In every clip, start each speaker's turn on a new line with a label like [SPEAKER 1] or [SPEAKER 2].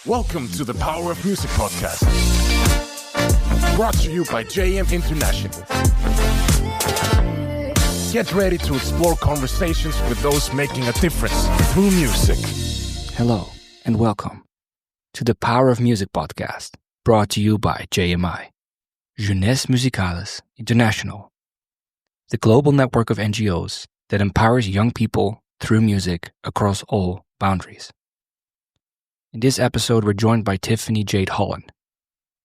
[SPEAKER 1] Welcome to the Power of Music podcast, brought to you by JM International. Get ready to explore conversations with those making a difference through music.
[SPEAKER 2] Hello and welcome to the Power of Music podcast, brought to you by JMI, Jeunesse Musicales International, the global network of NGOs that empowers young people through music across all boundaries. In this episode, we're joined by Tiffany Jade Holland,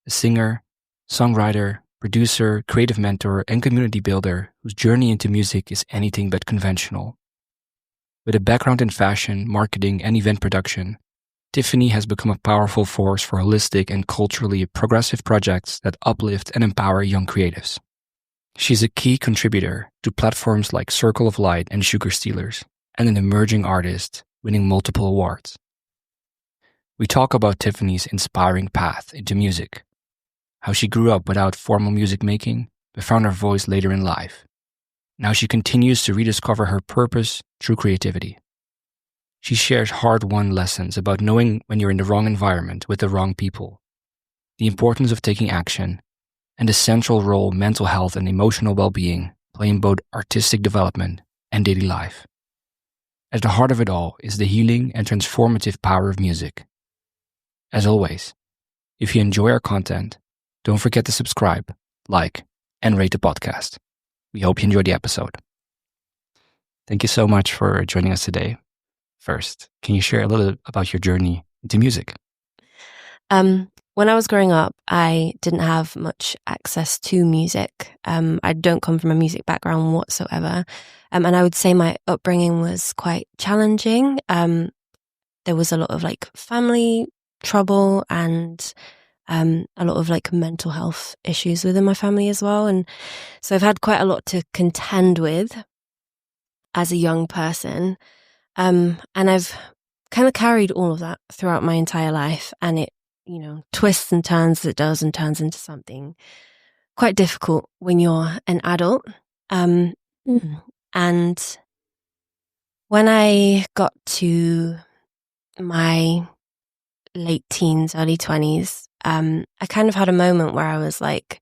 [SPEAKER 2] a singer, songwriter, producer, creative mentor, and community builder whose journey into music is anything but conventional. With a background in fashion, marketing, and event production, Tiffany has become a powerful force for holistic and culturally progressive projects that uplift and empower young creatives. She's a key contributor to platforms like Circle of Light and Sugar Stealers, and an emerging artist winning multiple awards. We talk about Tiffany's inspiring path into music, how she grew up without formal music making, but found her voice later in life, and how she continues to rediscover her purpose through creativity. She shares hard-won lessons about knowing when you're in the wrong environment with the wrong people, the importance of taking action, and the central role mental health and emotional well-being play in both artistic development and daily life. At the heart of it all is the healing and transformative power of music. As always, if you enjoy our content, don't forget to subscribe, like, and rate the podcast. We hope you enjoy the episode. Thank you so much for joining us today. First, can you share a little about your journey into music?
[SPEAKER 3] When I was growing up, I didn't have much access to music. I don't come from a music background whatsoever. And I would say my upbringing was quite challenging. There was a lot of family trouble and a lot of mental health issues within my family as well. And so I've had quite a lot to contend with as a young person. And I've kind of carried all of that throughout my entire life. And it, twists and turns as it does and turns into something quite difficult when you're an adult. And when I got to my late teens, early 20s, I kind of had a moment where I was like,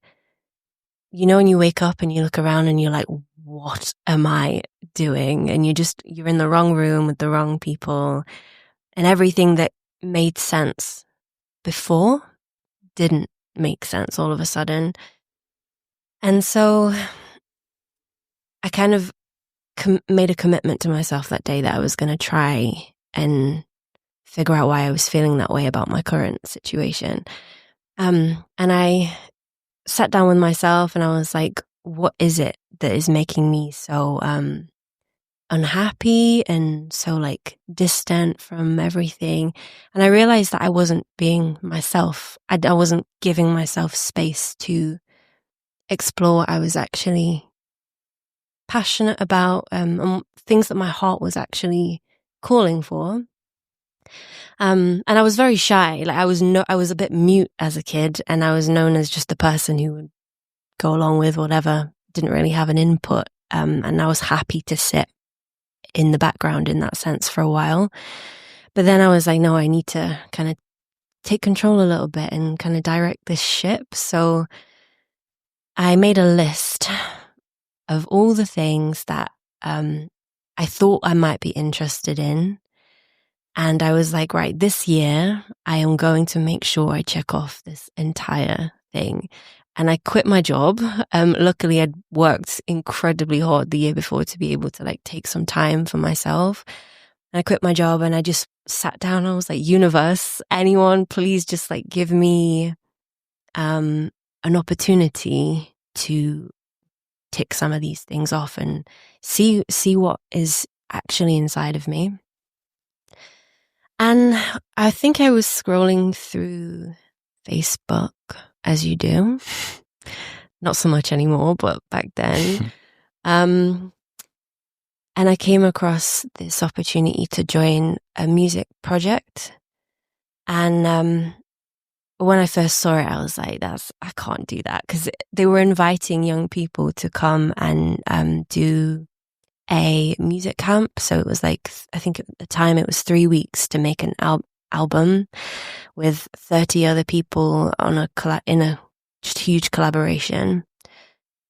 [SPEAKER 3] when you wake up and you look around and you're like, what am I doing? And you're in the wrong room with the wrong people, and everything that made sense before didn't make sense all of a sudden. And so I kind of made a commitment to myself that day that I was going to try and figure out why I was feeling that way about my current situation. And I sat down with myself and I was like, what is it that is making me so unhappy and so distant from everything? And I realized that I wasn't being myself. I wasn't giving myself space to explore what I was actually passionate about, and things that my heart was actually calling for. And I was very shy. I was a bit mute as a kid, and I was known as just the person who would go along with whatever, didn't really have an input. And I was happy to sit in the background in that sense for a while. But then I was like, no, I need to kind of take control a little bit and kind of direct this ship. So I made a list of all the things that I thought I might be interested in. And I was like, right, this year I am going to make sure I check off this entire thing. And I quit my job. Luckily, I'd worked incredibly hard the year before to be able to take some time for myself. And I quit my job and I just sat down. I was like, universe, anyone, please just give me an opportunity to tick some of these things off and see what is actually inside of me. And I think I was scrolling through Facebook, as you do. Not so much anymore, but back then. And I came across this opportunity to join a music project. And when I first saw it, I was like, I can't do that. Because they were inviting young people to come and do a music camp. So it was I think at the time it was 3 weeks to make an album, with 30 other people on in a just huge collaboration.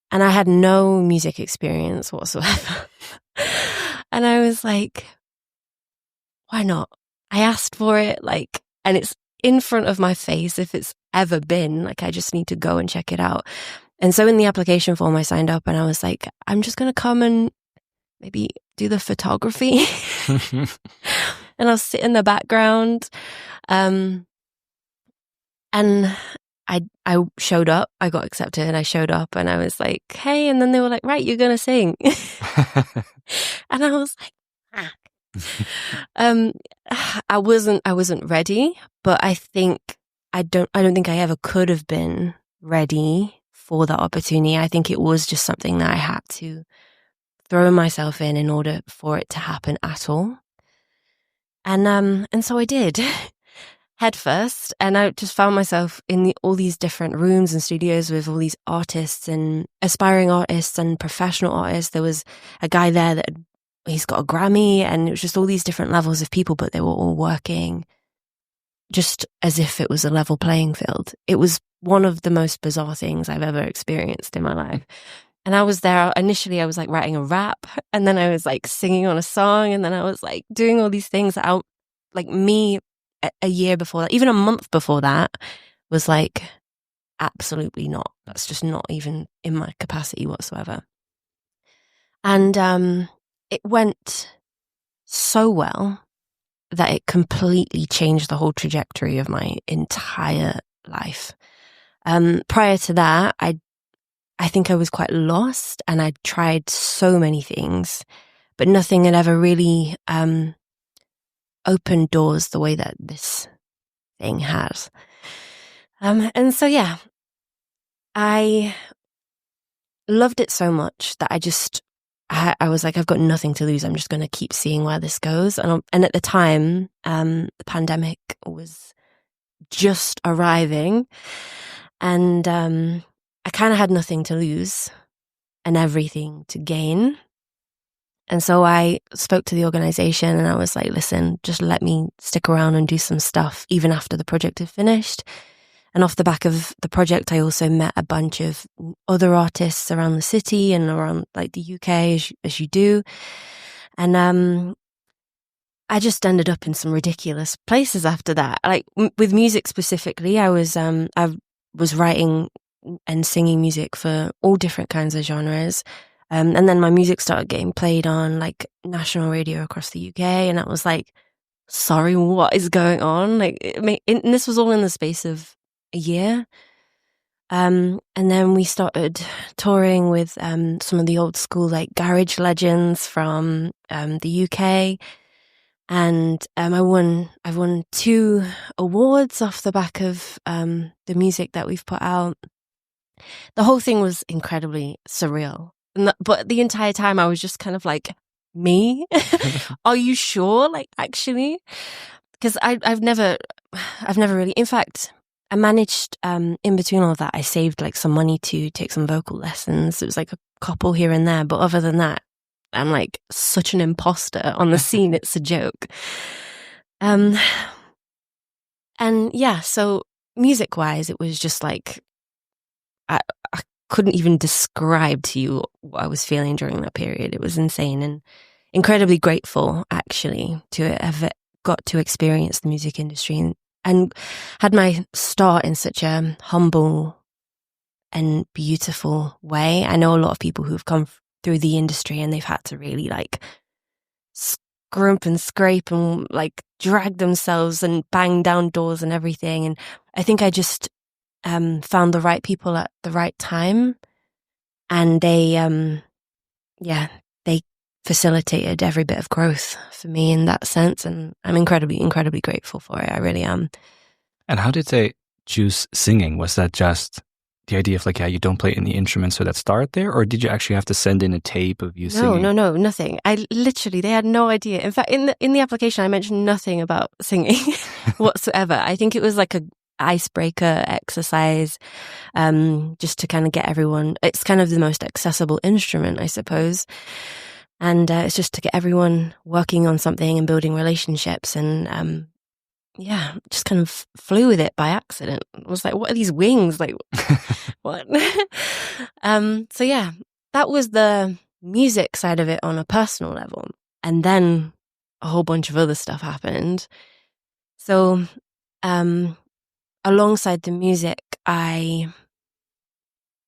[SPEAKER 3] And I had no music experience whatsoever. And I was like, why not? I asked for it, like, and it's in front of my face if it's ever been. Like, I just need to go and check it out. And so in the application form, I signed up and I was like, I'm just going to come and maybe do the photography. And I'll sit in the background. And I showed up, I got accepted, I showed up and I was like, hey, and then they were like, right, you're going to sing. And I was like, I wasn't ready, but I don't think I ever could have been ready for that opportunity. I think it was just something that I had to throw myself in order for it to happen at all. And so I did. Head first, and I just found myself in all these different rooms and studios with all these artists and aspiring artists and professional artists. There was a guy there that he's got a Grammy, and it was just all these different levels of people, but they were all working just as if it was a level playing field. It was one of the most bizarre things I've ever experienced in my life. And I was there, initially I was like writing a rap, and then I was like singing on a song, and then I was like doing all these things that like me a year before that, even a month before that, was like, absolutely not. That's just not even in my capacity whatsoever. And it went so well that it completely changed the whole trajectory of my entire life. Prior to that, I think I was quite lost, and I'd tried so many things, but nothing had ever really opened doors the way that this thing has. And so, yeah, I loved it so much that I was like, I've got nothing to lose. I'm just going to keep seeing where this goes. And at the time, the pandemic was just arriving, and I kind of had nothing to lose and everything to gain. And so I spoke to the organization and I was like, listen, just let me stick around and do some stuff even after the project had finished. And off the back of the project, I also met a bunch of other artists around the city and around like the UK, as you do. And I just ended up in some ridiculous places after that. Like with music specifically, I was writing and singing music for all different kinds of genres. And then my music started getting played on like national radio across the UK. And I was like, sorry, what is going on? Like, and this was all in the space of a year. And then we started touring with some of the old school like garage legends from the UK. And I've won 2 awards off the back of the music that we've put out. The whole thing was incredibly surreal. But the entire time I was just kind of like, me? Are you sure? Like, actually? Because I've never really, in fact, I managed, in between all of that, I saved like some money to take some vocal lessons. It was like a couple here and there. But other than that, I'm like such an imposter on the scene. It's a joke. And yeah, so music wise, it was just like, I couldn't even describe to you what I was feeling during that period. It was insane and incredibly grateful, actually, to have got to experience the music industry and had my start in such a humble and beautiful way. I know a lot of people who've come through the industry and they've had to really like scrimp and scrape and like drag themselves and bang down doors and everything. And I think I just found the right people at the right time, and they facilitated every bit of growth for me in that sense, and I'm incredibly grateful for it. I really am.
[SPEAKER 2] And how did they choose singing? Was that just the idea of like, yeah, you don't play any instruments, so let's start there? Or did you actually have to send in a tape of you singing?
[SPEAKER 3] No, nothing. They had no idea. In fact, in the application, I mentioned nothing about singing whatsoever. I think it was like a icebreaker exercise, just to kind of get everyone. It's kind of the most accessible instrument, I suppose, and it's just to get everyone working on something and building relationships. And just kind of flew with it by accident. I was like, what are these wings? Like, what? So yeah, that was the music side of it on a personal level. And then a whole bunch of other stuff happened. So, alongside the music, I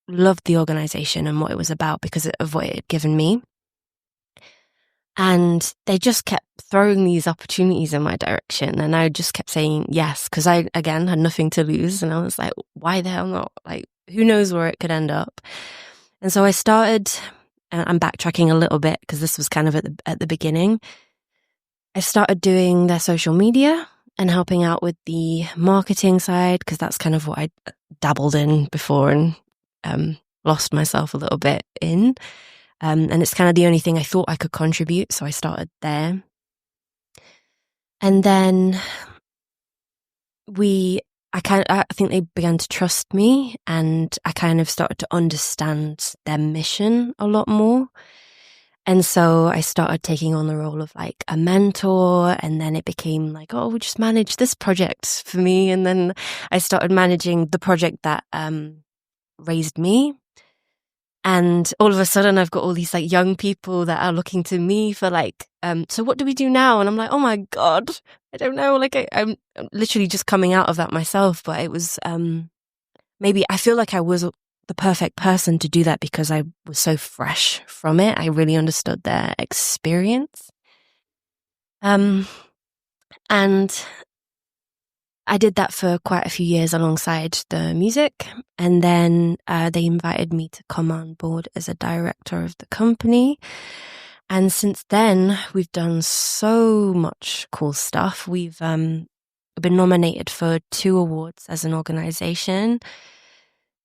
[SPEAKER 3] loved the organization and what it was about because of what it had given me. And they just kept throwing these opportunities in my direction. And I just kept saying yes, because I, again, had nothing to lose. And I was like, why the hell not? Like, who knows where it could end up? And so I started, and I'm backtracking a little bit because this was kind of at the beginning. I started doing their social media and helping out with the marketing side, because that's kind of what I dabbled in before and lost myself a little bit in. And it's kind of the only thing I thought I could contribute. So I started there. And then I think they began to trust me, and I kind of started to understand their mission a lot more. And so I started taking on the role of like a mentor, and then it became like, oh, we'll just manage this project for me. And then I started managing the project that raised me. And all of a sudden I've got all these like young people that are looking to me for like, so what do we do now? And I'm like, oh my God, I don't know. Like I'm literally just coming out of that myself. But it was, maybe I feel like I was the perfect person to do that because I was so fresh from it. I really understood their experience. And I did that for quite a few years alongside the music. And then they invited me to come on board as a director of the company. And since then, we've done so much cool stuff. We've been nominated for 2 awards as an organization.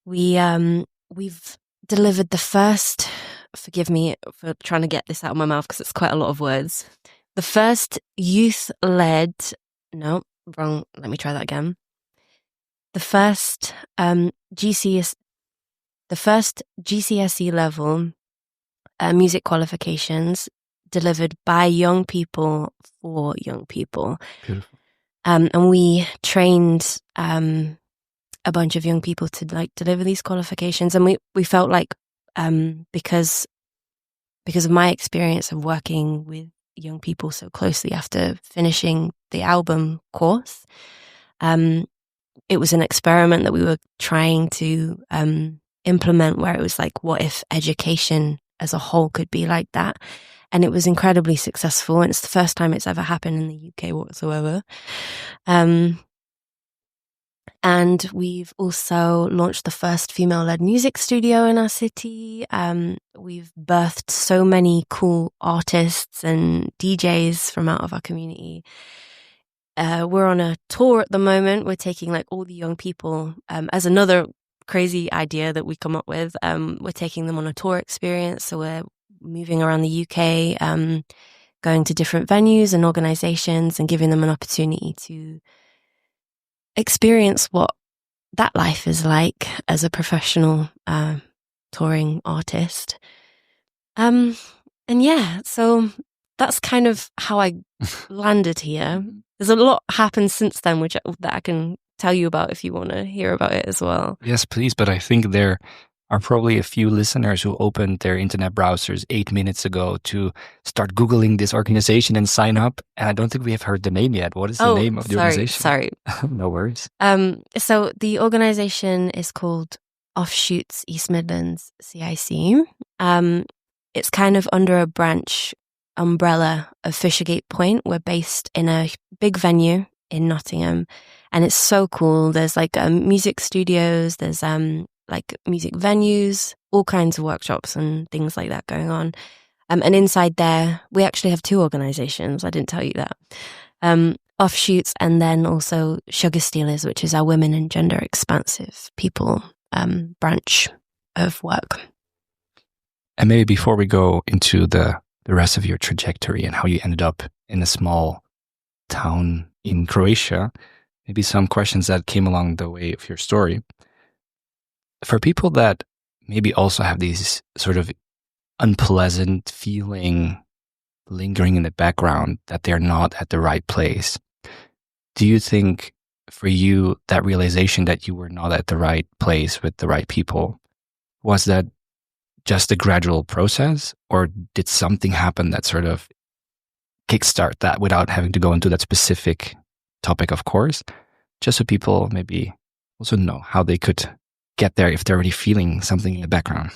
[SPEAKER 3] We've delivered the first, forgive me for trying to get this out of my mouth because it's quite a lot of words, the first youth-led, no, wrong, let me try that again. The first GCSE level music qualifications delivered by young people for young people.
[SPEAKER 2] Beautiful.
[SPEAKER 3] And we trained a bunch of young people to like deliver these qualifications. And we felt like because of my experience of working with young people so closely after finishing the album course, it was an experiment that we were trying to implement, where it was like, what if education as a whole could be like that? And it was incredibly successful, and it's the first time it's ever happened in the UK whatsoever. And we've also launched the first female-led music studio in our city. We've birthed so many cool artists and DJs from out of our community. We're on a tour at the moment. We're taking like all the young people, as another crazy idea that we come up with. We're taking them on a tour experience. So we're moving around the UK, going to different venues and organizations and giving them an opportunity to experience what that life is like as a professional touring artist. And yeah, so that's kind of how I landed here. There's a lot happened since then, that I can tell you about if you want to hear about it as well.
[SPEAKER 2] Yes, please. But I think there are probably a few listeners who opened their internet browsers 8 minutes ago to start Googling this organization and sign up. And I don't think we have heard the name yet. What is the name of the organization?
[SPEAKER 3] Sorry.
[SPEAKER 2] No worries.
[SPEAKER 3] So the organization is called Offshoots East Midlands CIC. It's kind of under a branch umbrella of Fishergate Point. We're based in a big venue in Nottingham, and it's so cool. There's like music studios, there's like music venues, all kinds of workshops and things like that going on. And inside there, we actually have 2 organizations. I didn't tell you that. Offshoots, and then also Sugar Stealers, which is our women and gender expansive people branch of work.
[SPEAKER 2] And maybe before we go into the rest of your trajectory and how you ended up in a small town in Croatia, maybe some questions that came along the way of your story. For people that maybe also have these sort of unpleasant feeling lingering in the background that they're not at the right place, Do you think for you, that realization that you were not at the right place with the right people, was that just a gradual process, or did something happen that sort of kickstart that, without having to go into that specific topic, of course, just so people maybe also know how they could get there if they're already feeling something in the background?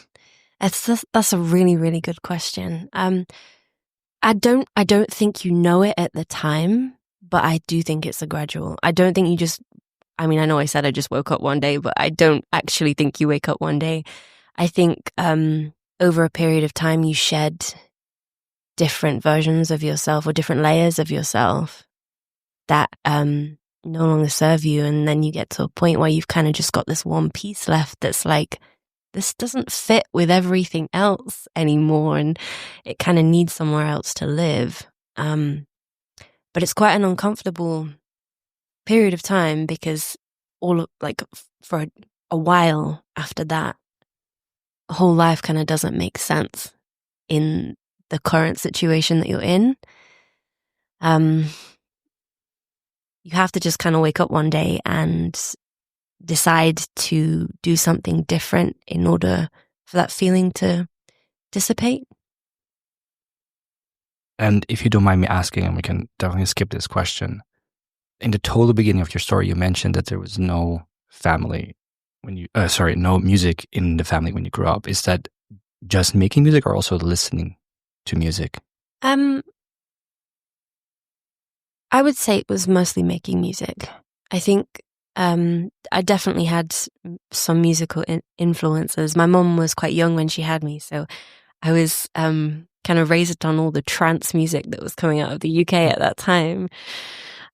[SPEAKER 3] That's a really, really good question. I don't think you know it at the time, but I do think it's a gradual. I don't think you just, I mean, I know I said I just woke up one day, but I don't actually think you wake up one day. I think over a period of time, you shed different versions of yourself or different layers of yourself that no longer serve you. And then you get to a point where you've kind of just got this one piece left that's like, this doesn't fit with everything else anymore, and it kind of needs somewhere else to live. But it's quite an uncomfortable period of time, because for a while after that, whole life kind of doesn't make sense in the current situation that you're in. You have to just kind of wake up one day and decide to do something different in order for that feeling to dissipate.
[SPEAKER 2] And if you don't mind me asking, and we can definitely skip this question, in the total beginning of your story, you mentioned that there was no family when you, no music in the family when you grew up. Is that just making music, or also listening to music?
[SPEAKER 3] I would say it was mostly making music. I think I definitely had some musical influences. My mom was quite young when she had me, so I was kind of raised on all the trance music that was coming out of the UK at that time,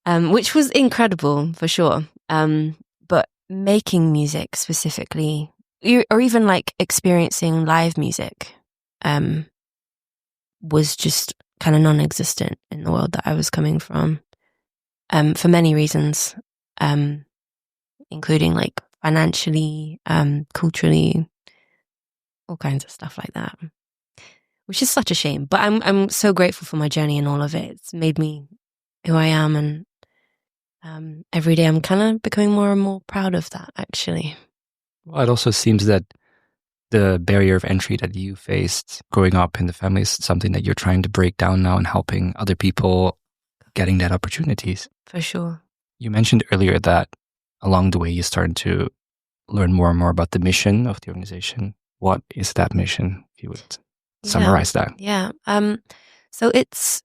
[SPEAKER 3] which was incredible for sure. But making music specifically, or even like experiencing live music, was just kind of non-existent in the world that I was coming from, for many reasons, including like financially, culturally, all kinds of stuff like that, which is such a shame. But I'm so grateful for my journey and all of it. It's made me who I am, and every day I'm kind of becoming more and more proud of that, actually.
[SPEAKER 2] Well, it also seems that the barrier of entry that you faced growing up in the family is something that you're trying to break down now, and helping other people getting that opportunities.
[SPEAKER 3] For sure.
[SPEAKER 2] You mentioned earlier that along the way you started to learn more and more about the mission of the organization. What is that mission, if you would summarize that?
[SPEAKER 3] Yeah. So it's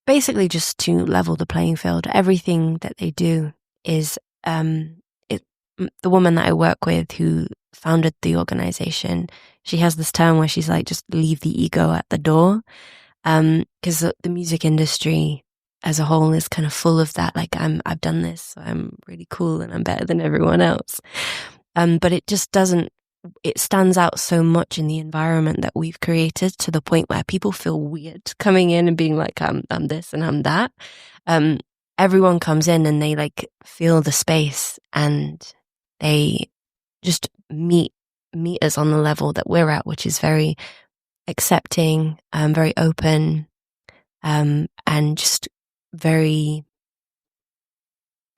[SPEAKER 3] basically just to level the playing field. Everything that they do is, the woman that I work with who founded the organization, she has this term where she's like, just leave the ego at the door. Because the music industry as a whole is kind of full of that. Like, I've done this, so I'm really cool and I'm better than everyone else. But it just doesn't, it stands out so much in the environment that we've created, to the point where people feel weird coming in and being like, I'm this and I'm that. Everyone comes in and they like feel the space, and they just meet us on the level that we're at, which is very accepting, very open, and just very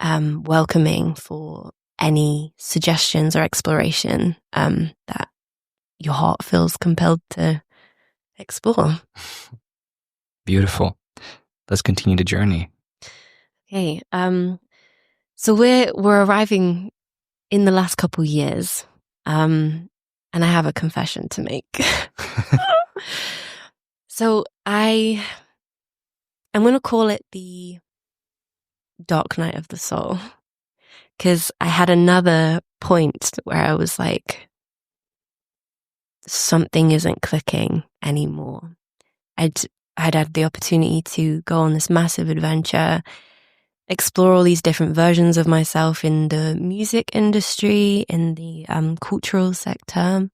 [SPEAKER 3] welcoming for any suggestions or exploration that your heart feels compelled to explore.
[SPEAKER 2] Beautiful. Let's continue the journey.
[SPEAKER 3] Okay. So we're arriving in the last couple years, and I have a confession to make. So I'm going to call it the dark night of the soul, because I had another point where I was like, something isn't clicking anymore. I'd had the opportunity to go on this massive adventure, explore all these different versions of myself in the music industry, in the cultural sector.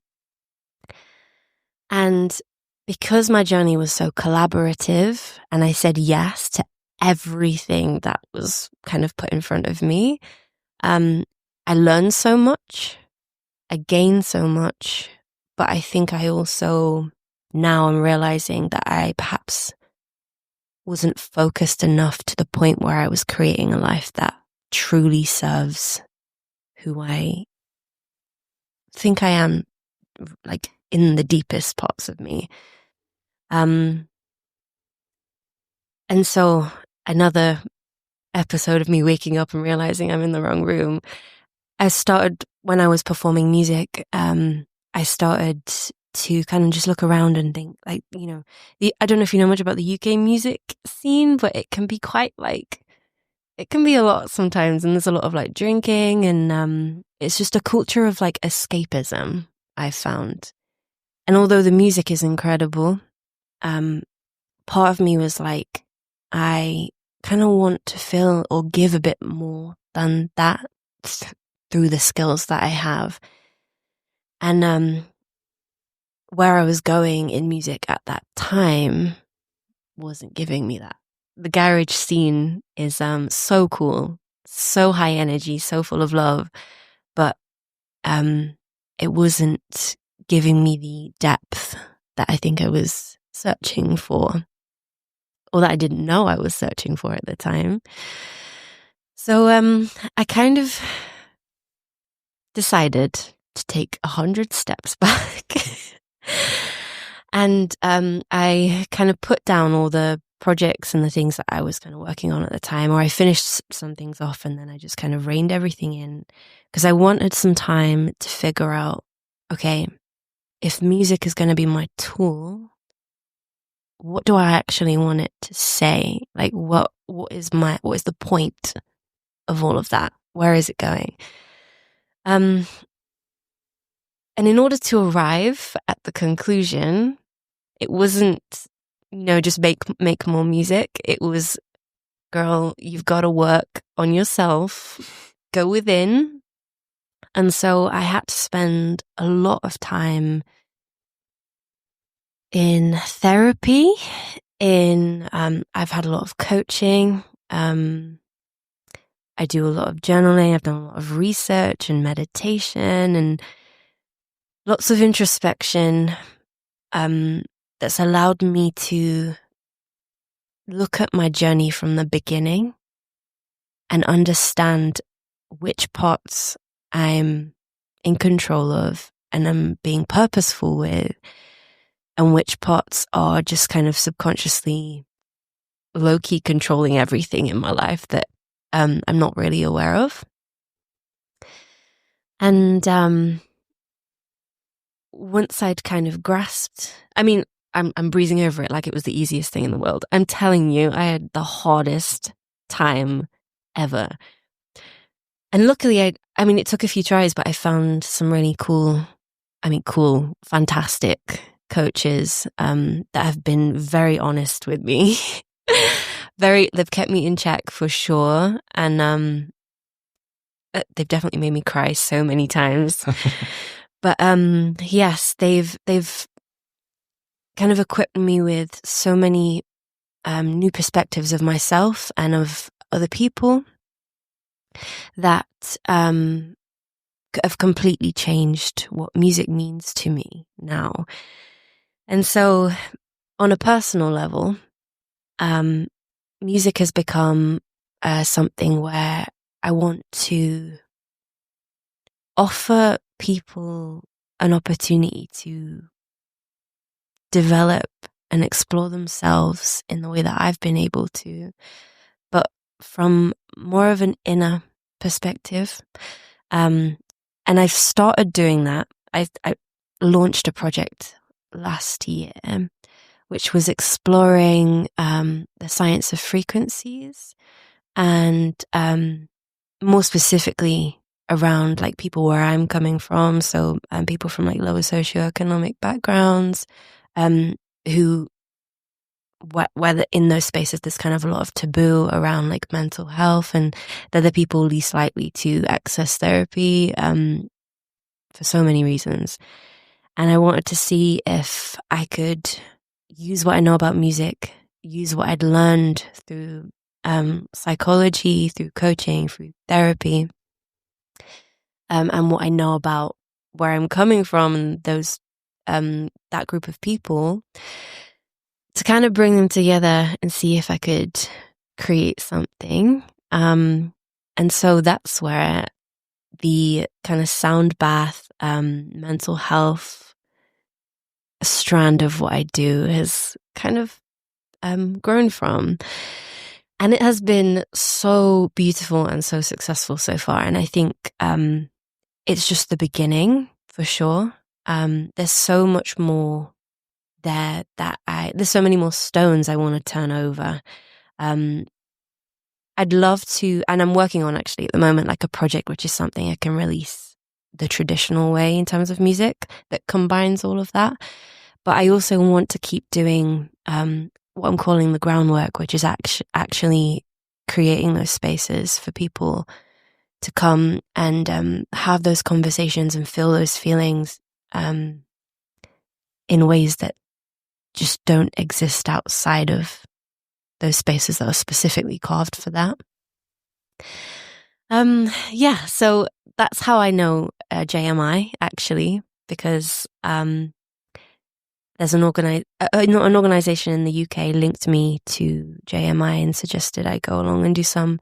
[SPEAKER 3] And because my journey was so collaborative, and I said yes to everything that was kind of put in front of me, I learned so much, I gained so much, but I think I also, now I'm realizing that I perhaps wasn't focused enough to the point where I was creating a life that truly serves who I think I am, like in the deepest parts of me. And so another episode of me waking up and realizing I'm in the wrong room. I started when I was performing music. I started to kind of just look around and think, like, you know, I don't know if you know much about the UK music scene, but it can be quite like, it can be a lot sometimes, and there's a lot of like drinking, and it's just a culture of like escapism, I found. And although the music is incredible, part of me was like, I kind of want to feel or give a bit more than that through the skills that I have. And where I was going in music at that time wasn't giving me that. The garage scene is so cool, so high energy, so full of love, but it wasn't giving me the depth that I think I was searching for, or that I didn't know I was searching for at the time. So I kind of decided to take 100 steps back. And I kind of put down all the projects and the things that I was kind of working on at the time, or I finished some things off, and then I just kind of reined everything in, because I wanted some time to figure out, okay, if music is going to be my tool, what do I actually want it to say? Like, what is the point of all of that? Where is it going? And in order to arrive at the conclusion, it wasn't, just make more music. It was, girl, you've got to work on yourself, go within. And so I had to spend a lot of time in therapy, I've had a lot of coaching. I do a lot of journaling. I've done a lot of research and meditation and lots of introspection. That's allowed me to look at my journey from the beginning and understand which parts I'm in control of and I'm being purposeful with, and which parts are just kind of subconsciously low-key controlling everything in my life that I'm not really aware of. And once I'd kind of grasped, I'm breezing over it like it was the easiest thing in the world. I'm telling you, I had the hardest time ever. And luckily, it took a few tries, but I found some really cool, fantastic coaches that have been very honest with me. They've kept me in check for sure. And they've definitely made me cry so many times. But yes, they've kind of equipped me with so many new perspectives of myself and of other people that have completely changed what music means to me now. And so on a personal level, music has become something where I want to offer people an opportunity to develop and explore themselves in the way that I've been able to, but from more of an inner perspective. And I've started doing that. I launched a project last year, which was exploring the science of frequencies, and more specifically around like people where I'm coming from. So people from like lower socioeconomic backgrounds, who whether in those spaces there's kind of a lot of taboo around like mental health, and they're the people least likely to access therapy for so many reasons. And I wanted to see if I could use what I know about music, use what I'd learned through psychology, through coaching, through therapy, and what I know about where I'm coming from and those that group of people, to kind of bring them together and see if I could create something. And And so that's where the kind of sound bath, mental health strand of what I do has kind of grown from. And it has been so beautiful and so successful so far. And I think it's just the beginning for sure. There's so much more there there's so many more stones I want to turn over. I'd love to, and I'm working on actually at the moment, like a project which is something I can release the traditional way in terms of music that combines all of that. But I also want to keep doing what I'm calling the groundwork, which is actually creating those spaces for people to come and have those conversations and feel those feelings in ways that just don't exist outside of those spaces that are specifically carved for that. So that's how I know JMI, actually, because there's an organization in the UK linked me to JMI and suggested I go along and do some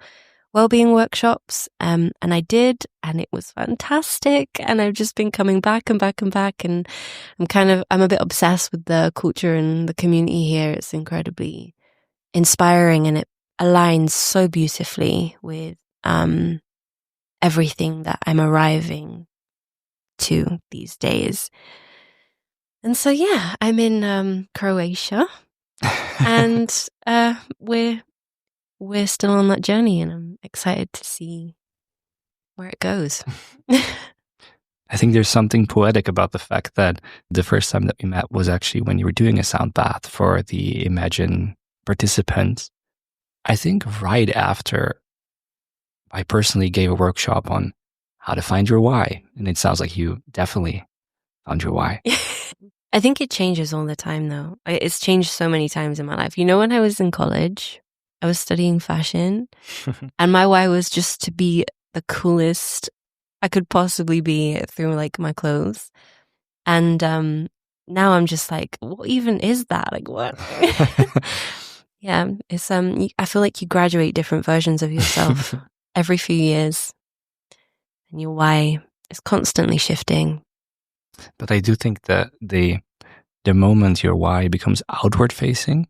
[SPEAKER 3] wellbeing workshops. And I did, and it was fantastic. And I've just been coming back and back and back. And I'm a bit obsessed with the culture and the community here. It's incredibly inspiring, and it aligns so beautifully with everything that I'm arriving to these days. And so, yeah, I'm in Croatia, and we're still on that journey, and I'm excited to see where it goes.
[SPEAKER 2] I think there's something poetic about the fact that the first time that we met was actually when you were doing a sound bath for the Imagine participants. I think right after I personally gave a workshop on how to find your why. And it sounds like you definitely found your why.
[SPEAKER 3] I think it changes all the time, though. It's changed so many times in my life. You know, when I was in college, I was studying fashion, and my why was just to be the coolest I could possibly be through like my clothes. And now I'm just like, what even is that? Like, what? Yeah, it's I feel like you graduate different versions of yourself every few years, and your why is constantly shifting.
[SPEAKER 2] But I do think that the moment your why becomes outward facing,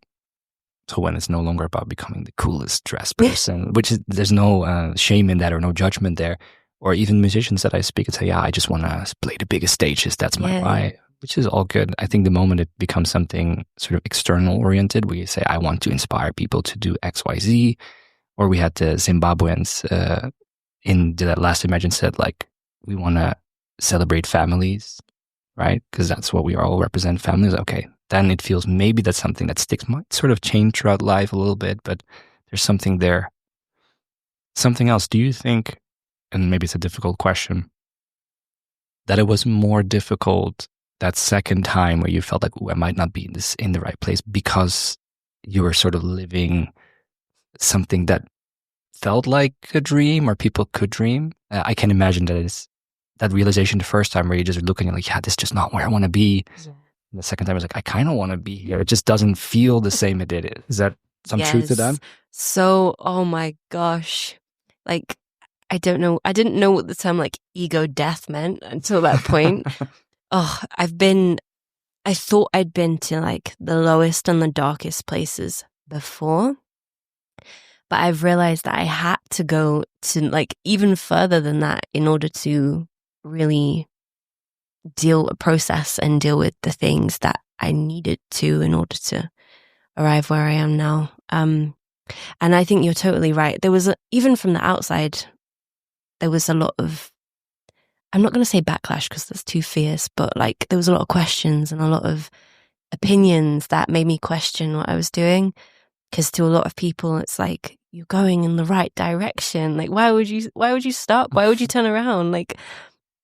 [SPEAKER 2] so when it's no longer about becoming the coolest dressed person, which is, there's no shame in that or no judgment there, or even musicians that I speak and say, yeah, I just want to play the biggest stages, that's my why, which is all good. I think the moment it becomes something sort of external oriented, where you say, I want to inspire people to do X, Y, Z, or we had the Zimbabweans in that last Imagine said, like, we want to celebrate families, right? Because that's what we all represent, families. Okay, then it feels maybe that's something that sticks, might sort of change throughout life a little bit, but there's something there. Something else, do you think, and maybe it's a difficult question, that it was more difficult that second time where you felt like, I might not be in the right place because you were sort of living something that felt like a dream or people could dream? I can imagine that it's that realization the first time where you're just looking at like, yeah, this is just not where I want to be. Yeah. And the second time I was like, I kind of want to be here. It just doesn't feel the same it did. Is that some truth to that?
[SPEAKER 3] So, oh my gosh. Like, I don't know. I didn't know what the term like ego death meant until that point. I thought I'd been to like the lowest and the darkest places before, but I've realized that I had to go to like even further than that in order to really process and deal with the things that I needed to in order to arrive where I am now. And I think you're totally right. There was even from the outside, there was a lot of, I'm not going to say backlash because that's too fierce, but like there was a lot of questions and a lot of opinions that made me question what I was doing. Because to a lot of people, it's like, you're going in the right direction. Like, why would you stop? Why would you turn around? Like,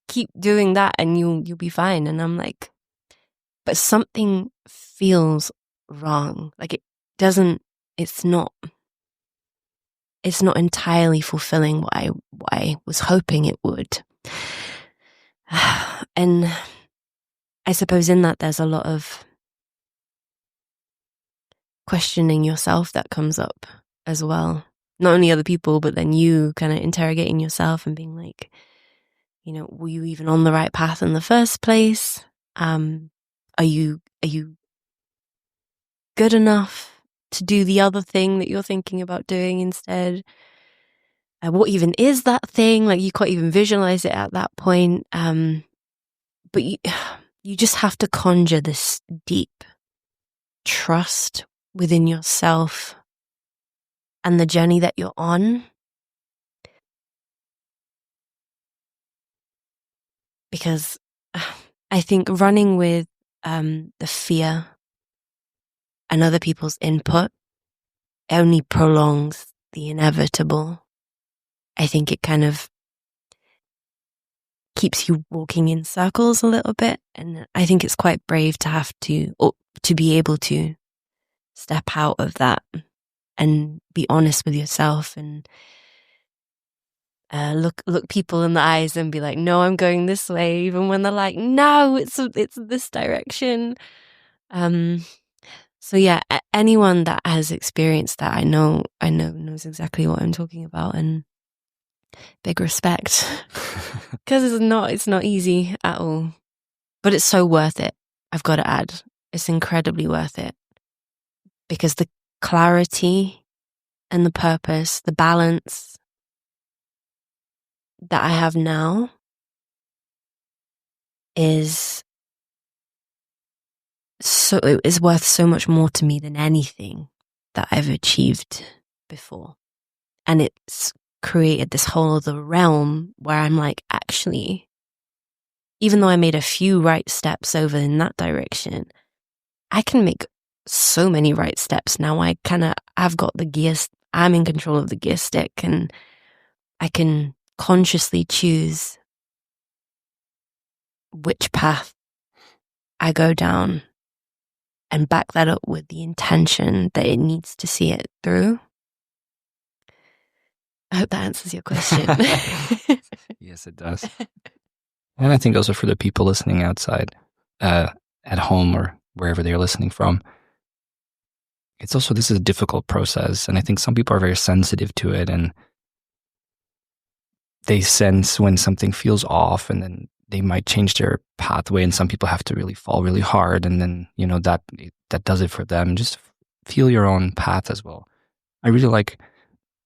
[SPEAKER 3] keep doing that and you'll be fine. And I'm like, but something feels wrong. Like it's not entirely fulfilling what I was hoping it would. And I suppose in that there's a lot of questioning yourself that comes up as well. not only other people, but then you kind of interrogating yourself and being like, were you even on the right path in the first place? Are you good enough to do the other thing that you're thinking about doing instead? What even is that thing? Like, you can't even visualize it at that point. But you just have to conjure this deep trust within yourself and the journey that you're on. Because I think running with the fear and other people's input only prolongs the inevitable. I think it kind of keeps you walking in circles a little bit. And I think it's quite brave to have to, or to be able to step out of that and be honest with yourself and look people in the eyes and be like, no, I'm going this way, even when they're like, no, it's this direction. So yeah, anyone that has experienced that, I know knows exactly what I'm talking about, and big respect, because it's not easy at all, but it's so worth it. I've got to add, it's incredibly worth it, because the clarity and the purpose, the balance that I have now is worth so much more to me than anything that I've achieved before. And it's created this whole other realm where I'm like, actually, even though I made a few right steps over in that direction, I can make so many right steps now. I've got the gears, I'm in control of the gear stick, and I can consciously choose which path I go down and back that up with the intention that it needs to see it through. I hope that answers your question.
[SPEAKER 2] Yes, it does. And I think also for the people listening outside, at home or wherever they're listening from, it's also, this is a difficult process. And I think some people are very sensitive to it, and they sense when something feels off, and then they might change their pathway. And some people have to really fall really hard. And then, that does it for them. Just feel your own path as well. I really like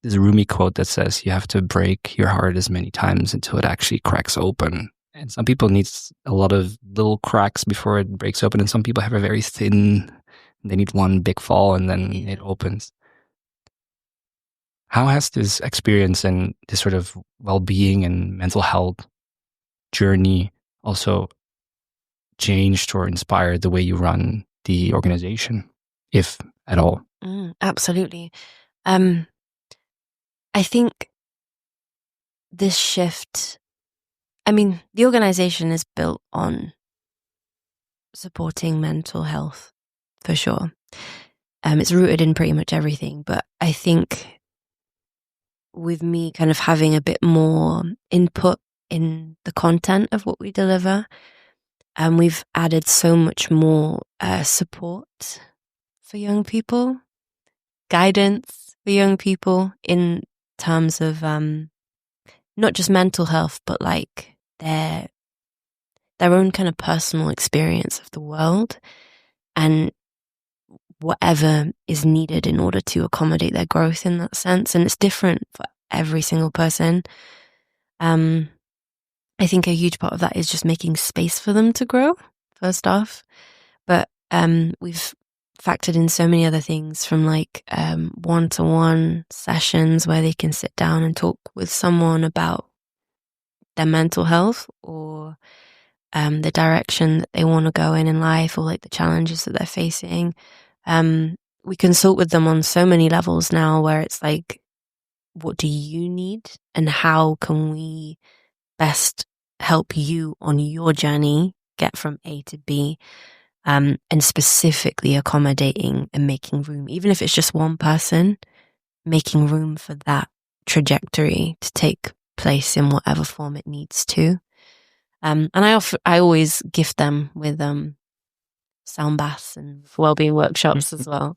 [SPEAKER 2] this Rumi quote that says, you have to break your heart as many times until it actually cracks open. And some people need a lot of little cracks before it breaks open. And some people have a very thin, they need one big fall and then it opens. How has this experience and this sort of well-being and mental health journey also changed or inspired the way you run the organization, if at all?
[SPEAKER 3] Absolutely. I think this shift, the organization is built on supporting mental health, for sure. It's rooted in pretty much everything, but I think with me kind of having a bit more input in the content of what we deliver, we've added so much more support for young people, guidance for young people in terms of not just mental health, but like their own kind of personal experience of the world and whatever is needed in order to accommodate their growth in that sense. And it's different for every single person. I think a huge part of that is just making space for them to grow, first off. But we've factored in so many other things, from like one-to-one sessions where they can sit down and talk with someone about their mental health or the direction that they want to go in life, or like the challenges that they're facing. We consult with them on so many levels now, where it's like, what do you need and how can we best help you on your journey get from A to B, and specifically accommodating and making room, even if it's just one person, making room for that trajectory to take place in whatever form it needs to. And I always gift them with sound baths and wellbeing workshops as well.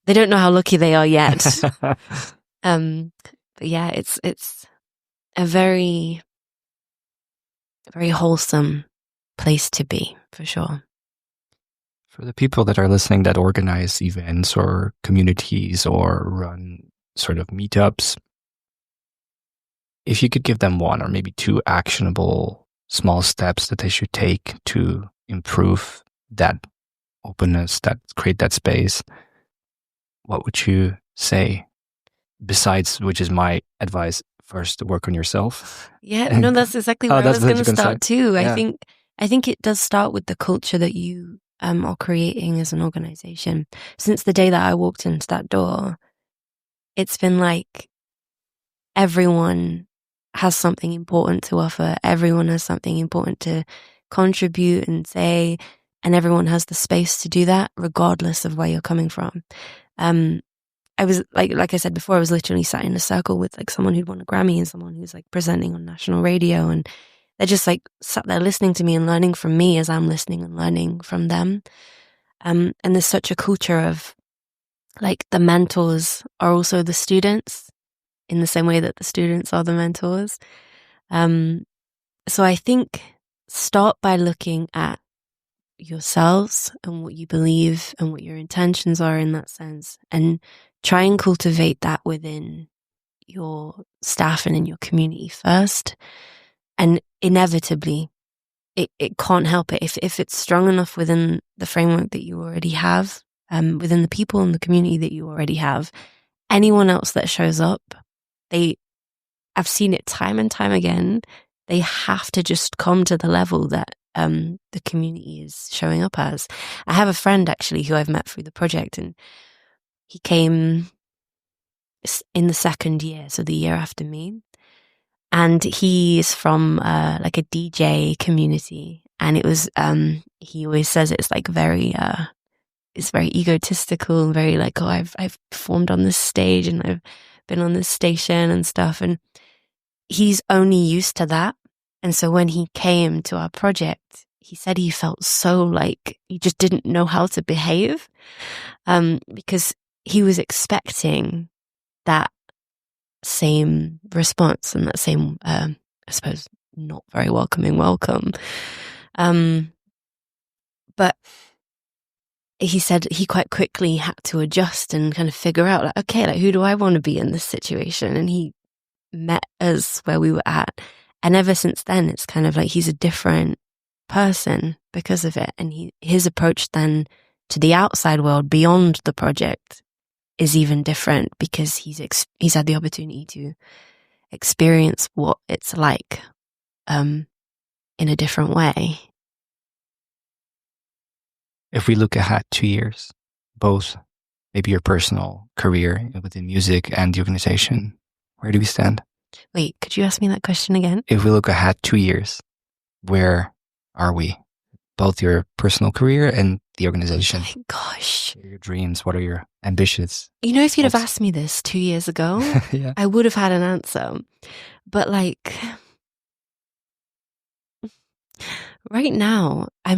[SPEAKER 3] They don't know how lucky they are yet. But yeah, it's a very, very wholesome place to be, for sure.
[SPEAKER 2] For the people that are listening that organize events or communities or run sort of meetups, if you could give them one or maybe two actionable small steps that they should take to improve that openness, that create that space, what would you say? Besides, which is my advice, first work on yourself.
[SPEAKER 3] Yeah, no, that's exactly where I was going to start too.
[SPEAKER 2] Yeah.
[SPEAKER 3] I think it does start with the culture that you are creating as an organization. Since the day that I walked into that door, it's been like everyone has something important to offer. Everyone has something important to contribute and say, and everyone has the space to do that, regardless of where you're coming from. I was like I said before, I was literally sat in a circle with like someone who'd won a Grammy and someone who's like presenting on national radio, and they're just like sat there listening to me and learning from me as I'm listening and learning from them. And there's such a culture of like the mentors are also the students in the same way that the students are the mentors. So I think start by looking at yourselves and what you believe and what your intentions are in that sense, and try and cultivate that within your staff and in your community first. And inevitably, it can't help it. If it's strong enough within the framework that you already have, within the people in the community that you already have, anyone else that shows up, I've seen it time and time again, they have to just come to the level that the community is showing up as. I have a friend actually who I've met through the project, and he came in the second year, so the year after me. And he's from like a DJ community, and it was he always says it's like very egotistical and very like, oh, I've performed on this stage and I've been on this station and stuff, and he's only used to that. And so when he came to our project, he said he felt so like he just didn't know how to behave, because he was expecting that same response and that same, I suppose, not very welcoming welcome. But he said he quite quickly had to adjust and kind of figure out, like, okay, like, who do I want to be in this situation? And he met us where we were at. And ever since then, it's kind of like he's a different person because of it. And his approach then to the outside world beyond the project is even different, because he's had the opportunity to experience what it's like in a different way.
[SPEAKER 2] If we look ahead 2 years, both maybe your personal career within music and the organization, where do we stand?
[SPEAKER 3] Wait, could you ask me that question again?
[SPEAKER 2] If we look ahead 2 years, where are we? Both your personal career and the organization.
[SPEAKER 3] Oh my gosh.
[SPEAKER 2] What are your dreams? What are your ambitions?
[SPEAKER 3] You know, if you'd have asked me this 2 years ago,
[SPEAKER 2] yeah.
[SPEAKER 3] I would have had an answer. But like, right now, I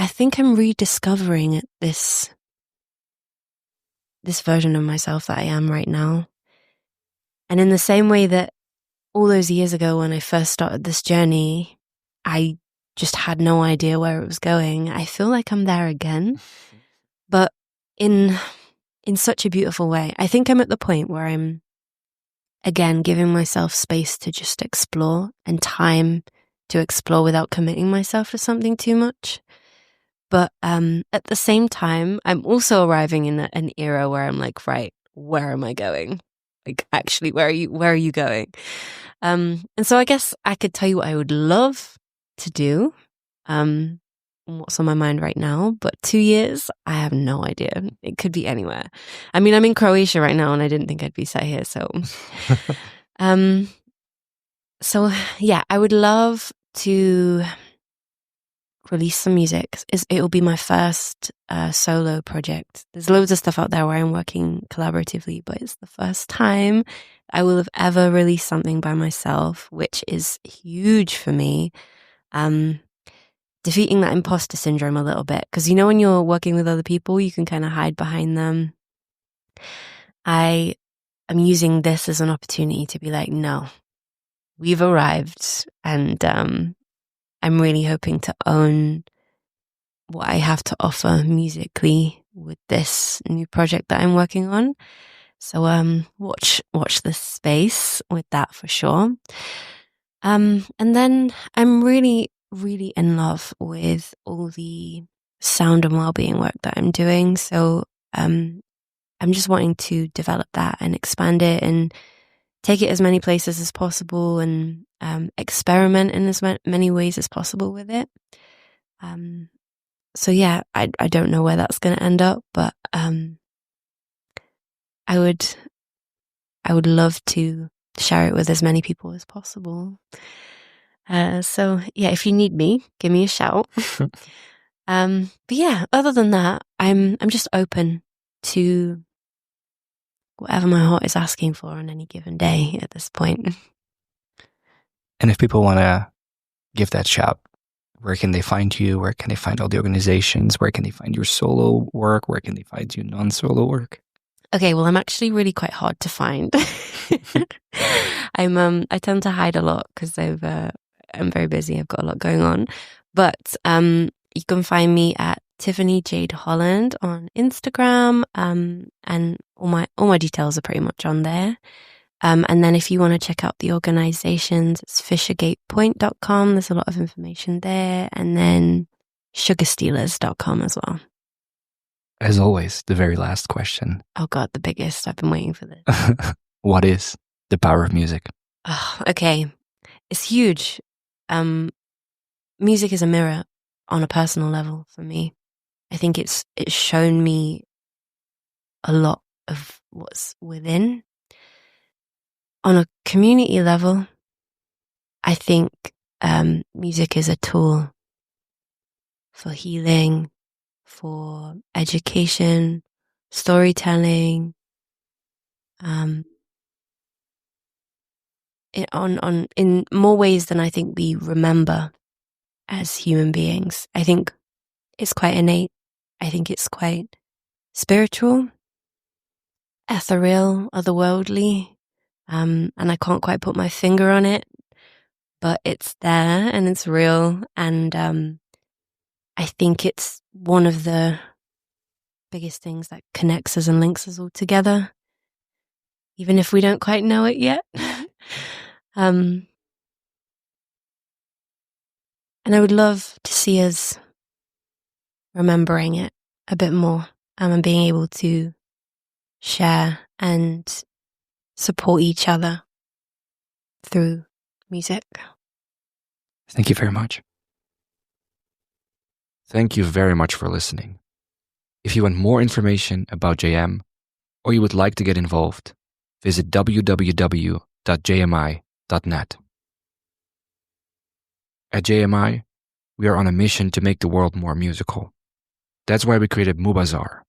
[SPEAKER 3] think I'm rediscovering this version of myself that I am right now. And in the same way that all those years ago when I first started this journey, I just had no idea where it was going, I feel like I'm there again, but in such a beautiful way. I think I'm at the point where I'm, again, giving myself space to just explore and time to explore without committing myself to something too much. But at the same time, I'm also arriving in an era where I'm like, right, where am I going? Like, actually, where are you going? And so I guess I could tell you what I would love to do, what's on my mind right now. But 2 years, I have no idea. It could be anywhere. I mean, I'm in Croatia right now, and I didn't think I'd be sat here. So, so yeah, I would love to release some music. It will be my first solo project. There's loads of stuff out there where I'm working collaboratively, but it's the first time I will have ever released something by myself, which is huge for me. Defeating that imposter syndrome a little bit, because you know when you're working with other people, you can kind of hide behind them. I I'm using this as an opportunity to be like, no, we've arrived, and I'm really hoping to own what I have to offer musically with this new project that I'm working on. So watch this space with that for sure. And then I'm really, really in love with all the sound and well-being work that I'm doing. So I'm just wanting to develop that and expand it and take it as many places as possible, and experiment in as many ways as possible with it. So yeah, I don't know where that's going to end up, but I would love to share it with as many people as possible. So yeah, if you need me, give me a shout. But yeah, other than that, I'm just open to whatever my heart is asking for on any given day at this point.
[SPEAKER 2] And if people want to give that shout, where can they find you? Where can they find all the organizations? Where can they find your solo work? Where can they find your non-solo work?
[SPEAKER 3] Okay, well, I'm actually really quite hard to find. I tend to hide a lot because I'm very busy. I've got a lot going on. But you can find me at Tiffany Jade Holland on Instagram, and all my details are pretty much on there. And then if you want to check out the organizations, it's fishergatepoint.com. There's a lot of information there. And then sugarstealers.com as well.
[SPEAKER 2] As always, the very last question.
[SPEAKER 3] Oh God, the biggest. I've been waiting for this.
[SPEAKER 2] What is the power of music?
[SPEAKER 3] Oh, okay. It's huge. Music is a mirror on a personal level for me. I think it's shown me a lot of what's within. On a community level, I think music is a tool for healing, for education, storytelling, in more ways than I think we remember as human beings. I think it's quite innate. I think it's quite spiritual, ethereal, otherworldly. And I can't quite put my finger on it, but it's there and it's real. And I think it's one of the biggest things that connects us and links us all together, even if we don't quite know it yet. And I would love to see us remembering it a bit more, and being able to share and support each other through music.
[SPEAKER 2] Thank you very much. Thank you very much for listening. If you want more information about JM, or you would like to get involved, visit www.jmi.net. At JMI, we are on a mission to make the world more musical. That's why we created Mubazar,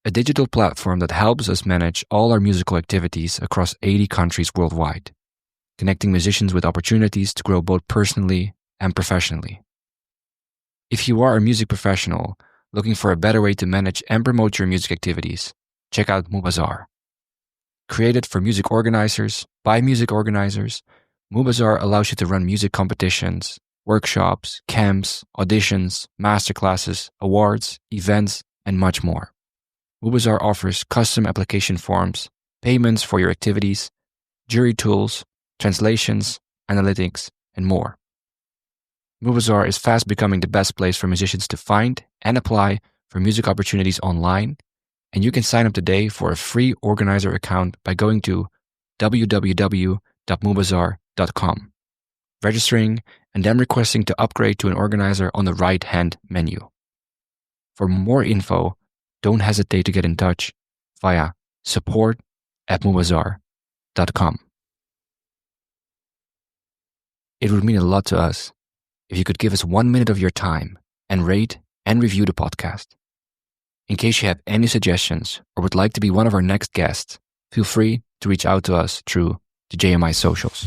[SPEAKER 2] a digital platform that helps us manage all our musical activities across 80 countries worldwide, connecting musicians with opportunities to grow both personally and professionally. If you are a music professional looking for a better way to manage and promote your music activities, check out Mubazar. Created for music organizers, by music organizers, Mubazar allows you to run music competitions, workshops, camps, auditions, masterclasses, awards, events, and much more. Mubazar offers custom application forms, payments for your activities, jury tools, translations, analytics, and more. Mubazar is fast becoming the best place for musicians to find and apply for music opportunities online, and you can sign up today for a free organizer account by going to www.mubazar.com, registering, and then requesting to upgrade to an organizer on the right-hand menu. For more info, don't hesitate to get in touch via support@mubazar.com. It would mean a lot to us if you could give us 1 minute of your time and rate and review the podcast. In case you have any suggestions or would like to be one of our next guests, feel free to reach out to us through the JMI socials.